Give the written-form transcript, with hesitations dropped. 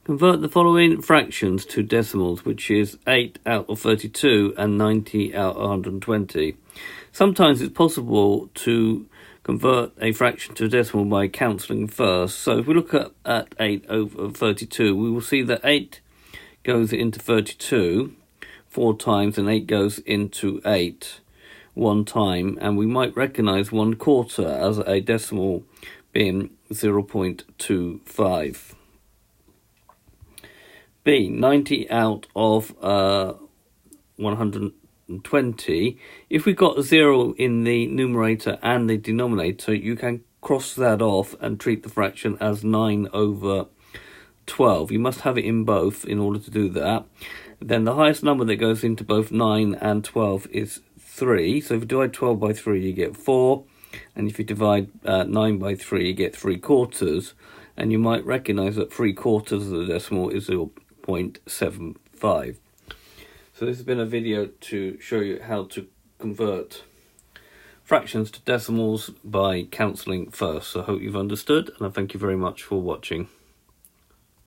Convert the following fractions to decimals, which is 8 out of 32 and 90 out of 120. Sometimes it's possible to convert a fraction to a decimal by cancelling first. So if we look at 8 over 32, we will see that 8 goes into 32 4 times and 8 goes into 8 1 time. And we might recognise 1/4 as a decimal being 0.25. B, 90 out of 120. If we got a 0 in the numerator and the denominator, you can cross that off and treat the fraction as 9 over 12. You must have it in both in order to do that. Then the highest number that goes into both 9 and 12 is 3. So if you divide 12 by 3, you get 4. And if you divide 9 by 3, you get 3/4. And you might recognise that 3/4 of the decimal is 0.75. So this has been a video to show you how to convert fractions to decimals by cancelling first. So I hope you've understood, and I thank you very much for watching.